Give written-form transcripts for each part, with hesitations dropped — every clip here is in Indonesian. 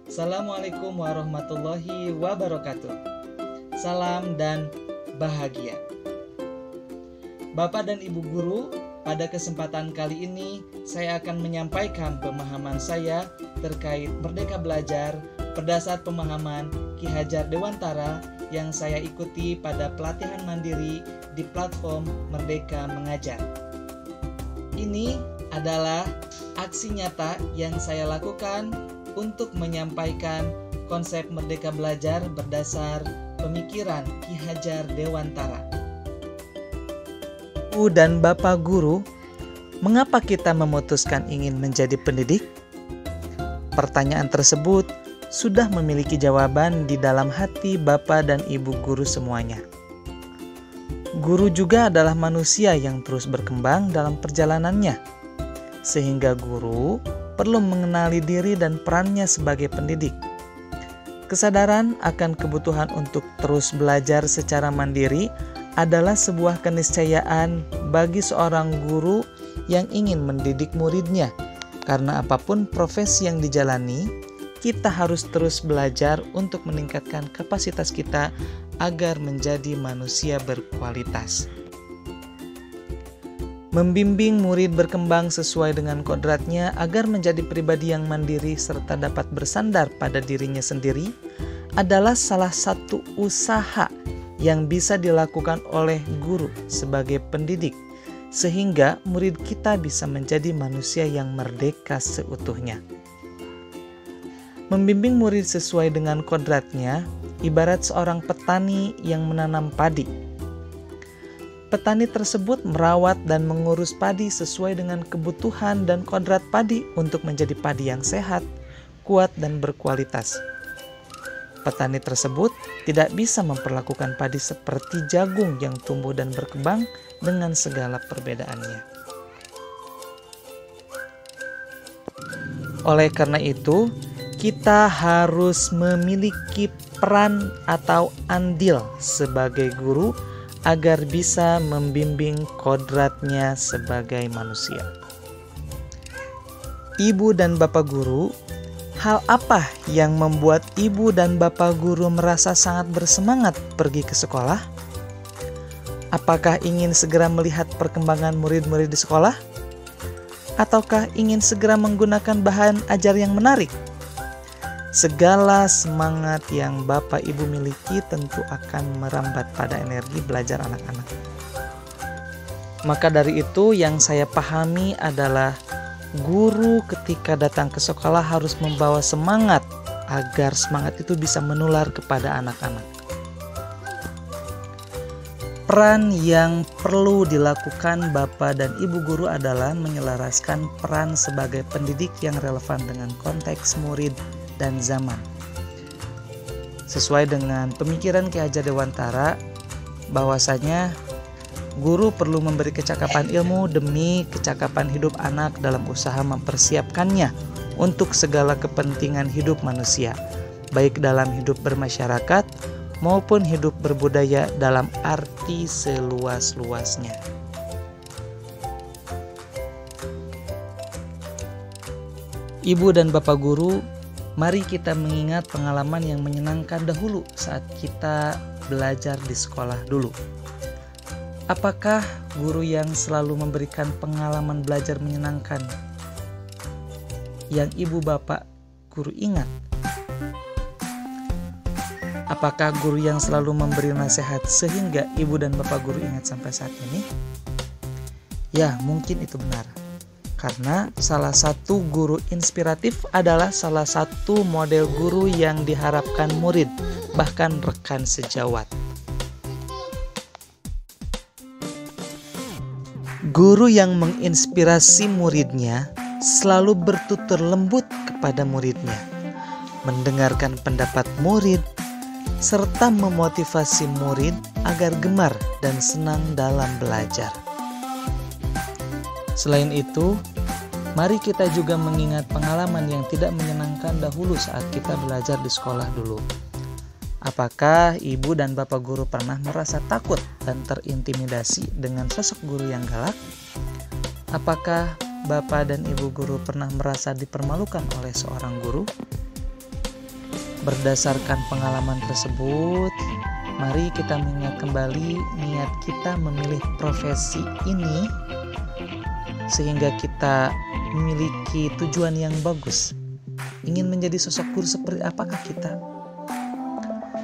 Assalamualaikum warahmatullahi wabarakatuh. Salam dan bahagia. Bapak dan Ibu guru, pada kesempatan kali ini saya akan menyampaikan pemahaman saya terkait Merdeka Belajar berdasar pemahaman Ki Hajar Dewantara yang saya ikuti pada pelatihan mandiri di platform Merdeka Mengajar. Ini adalah aksi nyata yang saya lakukan untuk menyampaikan konsep Merdeka Belajar berdasar pemikiran Ki Hajar Dewantara. Ibu dan Bapak guru, mengapa kita memutuskan ingin menjadi pendidik? Pertanyaan tersebut sudah memiliki jawaban di dalam hati Bapak dan Ibu guru semuanya. Guru juga adalah manusia yang terus berkembang dalam perjalanannya, sehingga guru perlu mengenali diri dan perannya sebagai pendidik. Kesadaran akan kebutuhan untuk terus belajar secara mandiri adalah sebuah keniscayaan bagi seorang guru yang ingin mendidik muridnya. Karena apapun profesi yang dijalani, kita harus terus belajar untuk meningkatkan kapasitas kita agar menjadi manusia berkualitas. Membimbing murid berkembang sesuai dengan kodratnya agar menjadi pribadi yang mandiri serta dapat bersandar pada dirinya sendiri adalah salah satu usaha yang bisa dilakukan oleh guru sebagai pendidik, sehingga murid kita bisa menjadi manusia yang merdeka seutuhnya. Membimbing murid sesuai dengan kodratnya ibarat seorang petani yang menanam padi. Petani tersebut merawat dan mengurus padi sesuai dengan kebutuhan dan kodrat padi untuk menjadi padi yang sehat, kuat, dan berkualitas. Petani tersebut tidak bisa memperlakukan padi seperti jagung yang tumbuh dan berkembang dengan segala perbedaannya. Oleh karena itu, kita harus memiliki peran atau andil sebagai guru agar bisa membimbing kodratnya sebagai manusia. Ibu dan Bapak guru, hal apa yang membuat ibu dan bapak guru merasa sangat bersemangat pergi ke sekolah? Apakah ingin segera melihat perkembangan murid-murid di sekolah? Ataukah ingin segera menggunakan bahan ajar yang menarik? Segala semangat yang bapak ibu miliki tentu akan merambat pada energi belajar anak-anak. Maka dari itu yang saya pahami adalah guru ketika datang ke sekolah harus membawa semangat agar semangat itu bisa menular kepada anak-anak. Peran yang perlu dilakukan Bapak dan Ibu guru adalah menyelaraskan peran sebagai pendidik yang relevan dengan konteks murid dan zaman. Sesuai dengan pemikiran Ki Hajar Dewantara bahwasanya guru perlu memberi kecakapan ilmu demi kecakapan hidup anak dalam usaha mempersiapkannya untuk segala kepentingan hidup manusia, baik dalam hidup bermasyarakat maupun hidup berbudaya dalam arti seluas-luasnya. Ibu dan Bapak guru, mari kita mengingat pengalaman yang menyenangkan dahulu saat kita belajar di sekolah dulu. Apakah guru yang selalu memberikan pengalaman belajar menyenangkan yang ibu bapak guru ingat? Apakah guru yang selalu memberi nasihat sehingga ibu dan bapak guru ingat sampai saat ini? Ya, mungkin itu benar. Karena salah satu guru inspiratif adalah salah satu model guru yang diharapkan murid, bahkan rekan sejawat. Guru yang menginspirasi muridnya selalu bertutur lembut kepada muridnya, mendengarkan pendapat murid, serta memotivasi murid agar gemar dan senang dalam belajar. Selain itu, mari kita juga mengingat pengalaman yang tidak menyenangkan dahulu saat kita belajar di sekolah dulu. Apakah ibu dan bapak guru pernah merasa takut dan terintimidasi dengan sosok guru yang galak? Apakah bapak dan ibu guru pernah merasa dipermalukan oleh seorang guru? Berdasarkan pengalaman tersebut, mari kita mengingat kembali niat kita memilih profesi ini sehingga kita memiliki tujuan yang bagus. Ingin menjadi sosok guru seperti apakah kita?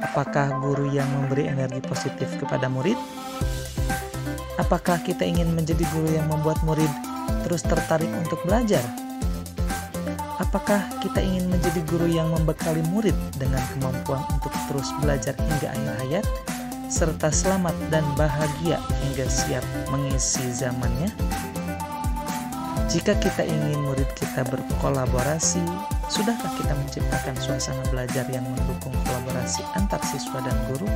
Apakah guru yang memberi energi positif kepada murid? Apakah kita ingin menjadi guru yang membuat murid terus tertarik untuk belajar? Apakah kita ingin menjadi guru yang membekali murid dengan kemampuan untuk terus belajar hingga akhir hayat, serta selamat dan bahagia hingga siap mengisi zamannya? Jika kita ingin murid kita berkolaborasi, sudahkah kita menciptakan suasana belajar yang mendukung kolaborasi antar siswa dan guru?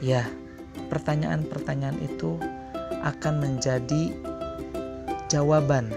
Ya, pertanyaan-pertanyaan itu akan menjadi jawaban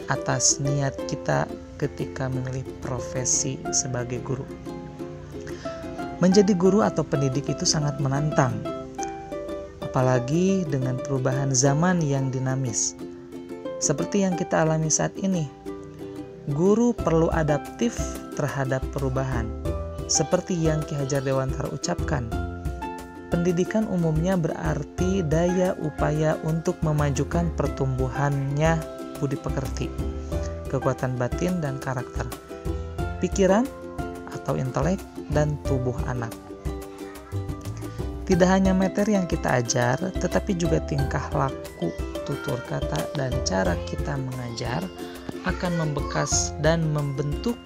atas niat kita ketika memilih profesi sebagai guru. Menjadi guru atau pendidik itu sangat menantang, apalagi dengan perubahan zaman yang dinamis. Seperti yang kita alami saat ini, guru perlu adaptif terhadap perubahan. Seperti yang Ki Hajar Dewantara ucapkan, pendidikan umumnya berarti daya upaya untuk memajukan pertumbuhannya budi pekerti, kekuatan batin dan karakter, pikiran atau intelek, dan tubuh anak. Tidak hanya materi yang kita ajar, tetapi juga tingkah laku, tutur kata, dan cara kita mengajar akan membekas dan membentuk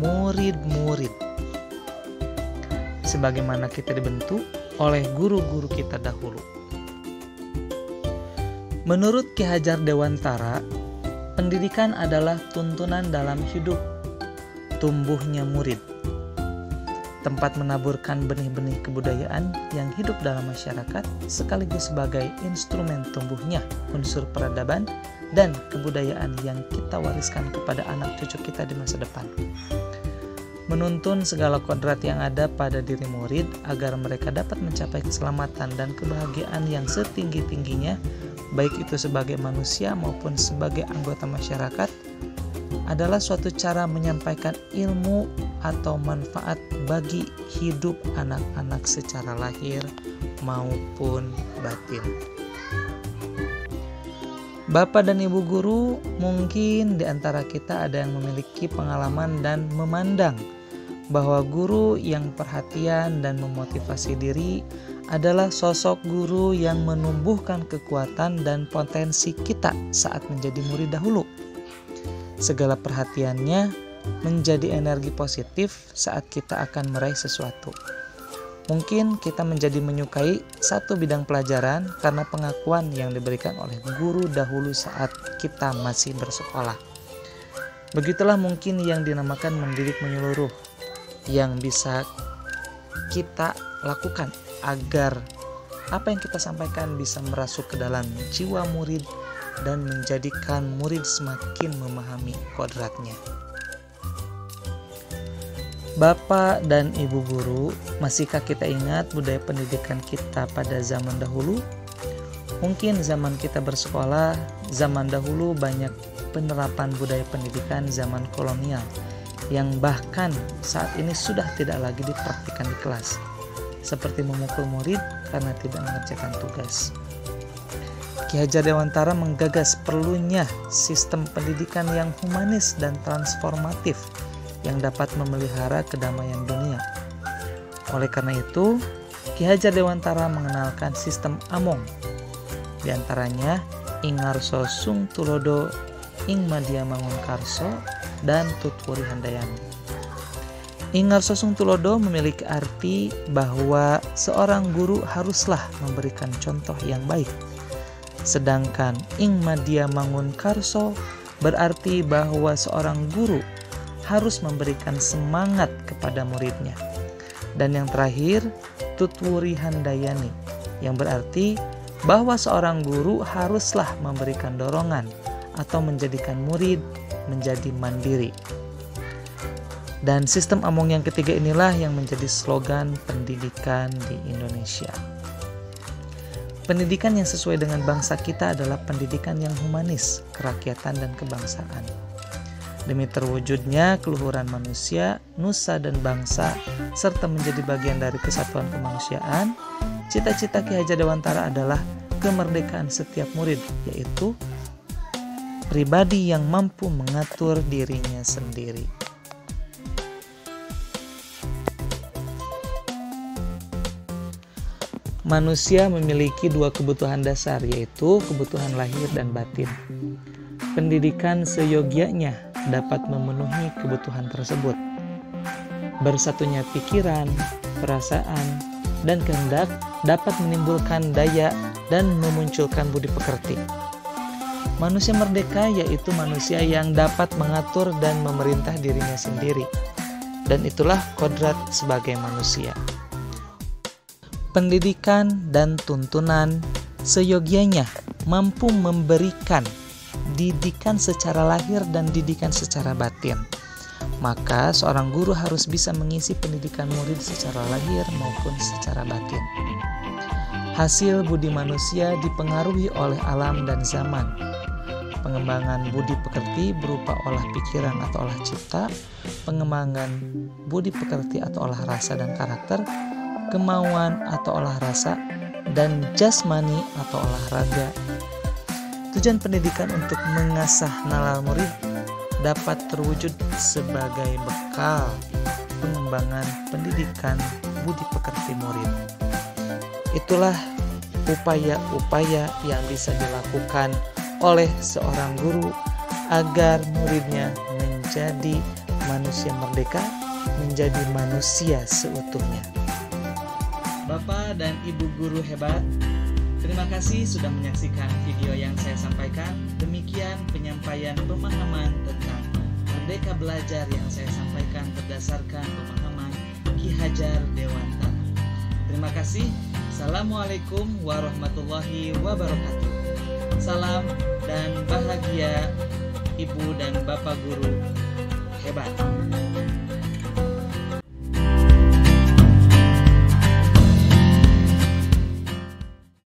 murid-murid sebagaimana kita dibentuk oleh guru-guru kita dahulu. Menurut Ki Hajar Dewantara, pendidikan adalah tuntunan dalam hidup tumbuhnya murid, tempat menaburkan benih-benih kebudayaan yang hidup dalam masyarakat, sekaligus sebagai instrumen tumbuhnya unsur peradaban dan kebudayaan yang kita wariskan kepada anak cucu kita di masa depan. Menuntun segala kodrat yang ada pada diri murid agar mereka dapat mencapai keselamatan dan kebahagiaan yang setinggi-tingginya, baik itu sebagai manusia maupun sebagai anggota masyarakat, adalah suatu cara menyampaikan ilmu atau manfaat bagi hidup anak-anak secara lahir maupun batin. Bapak dan Ibu guru, mungkin di antara kita ada yang memiliki pengalaman dan memandang bahwa guru yang perhatian dan memotivasi diri adalah sosok guru yang menumbuhkan kekuatan dan potensi kita saat menjadi murid dahulu. Segala perhatiannya menjadi energi positif saat kita akan meraih sesuatu. Mungkin kita menjadi menyukai satu bidang pelajaran karena pengakuan yang diberikan oleh guru dahulu saat kita masih bersekolah. Begitulah mungkin yang dinamakan mendidik menyeluruh, yang bisa kita lakukan agar apa yang kita sampaikan bisa merasuk ke dalam jiwa murid dan menjadikan murid semakin memahami kodratnya. Bapak dan Ibu guru, masihkah kita ingat budaya pendidikan kita pada zaman dahulu? Mungkin zaman kita bersekolah, zaman dahulu banyak penerapan budaya pendidikan zaman kolonial yang bahkan saat ini sudah tidak lagi dipraktikkan di kelas, seperti memukul murid karena tidak mengerjakan tugas. Ki Hajar Dewantara menggagas perlunya sistem pendidikan yang humanis dan transformatif yang dapat memelihara kedamaian dunia. Oleh karena itu, Ki Hajar Dewantara mengenalkan sistem Among, di antaranya Ing Ngarso Sung Tulodo, Ing Madya Mangun Karso, dan Tutwuri Handayani. Ing Ngarso Sung Tulodo memiliki arti bahwa seorang guru haruslah memberikan contoh yang baik. Sedangkan Ing Madya Mangun Karso berarti bahwa seorang guru harus memberikan semangat kepada muridnya. Dan yang terakhir, Tutwuri Handayani, yang berarti bahwa seorang guru haruslah memberikan dorongan atau menjadikan murid menjadi mandiri. Dan sistem Among yang ketiga inilah yang menjadi slogan pendidikan di Indonesia. Pendidikan yang sesuai dengan bangsa kita adalah pendidikan yang humanis, kerakyatan, dan kebangsaan. demi terwujudnya keluhuran manusia, nusa dan bangsa, serta menjadi bagian dari kesatuan kemanusiaan. Cita-cita Ki Hajar Dewantara adalah kemerdekaan setiap murid, yaitu pribadi yang mampu mengatur dirinya sendiri. Manusia memiliki dua kebutuhan dasar, yaitu kebutuhan lahir dan batin. Pendidikan seyogianya dapat memenuhi kebutuhan tersebut. Bersatunya pikiran, perasaan, dan kehendak dapat menimbulkan daya dan memunculkan budi pekerti. Manusia merdeka yaitu manusia yang dapat mengatur dan memerintah dirinya sendiri. Dan itulah kodrat sebagai manusia. Pendidikan dan tuntunan seyogianya mampu memberikan didikan secara lahir dan didikan secara batin. Maka seorang guru harus bisa mengisi pendidikan murid secara lahir maupun secara batin. Hasil budi manusia dipengaruhi oleh alam dan zaman. Pengembangan budi pekerti berupa olah pikiran atau olah cipta, pengembangan budi pekerti atau olah rasa dan karakter, kemauan atau olah rasa, dan jasmani atau olahraga. Tujuan pendidikan untuk mengasah nalar murid dapat terwujud sebagai bekal pengembangan pendidikan budi pekerti murid. Itulah upaya-upaya yang bisa dilakukan oleh seorang guru agar muridnya menjadi manusia merdeka, menjadi manusia seutuhnya. Bapak dan Ibu guru hebat, terima kasih sudah menyaksikan video yang saya sampaikan. Demikian penyampaian pemahaman tentang Merdeka Belajar yang saya sampaikan berdasarkan pemahaman Ki Hajar Dewantara. Terima kasih. Assalamualaikum warahmatullahi wabarakatuh. Salam dan bahagia Ibu dan Bapak guru hebat.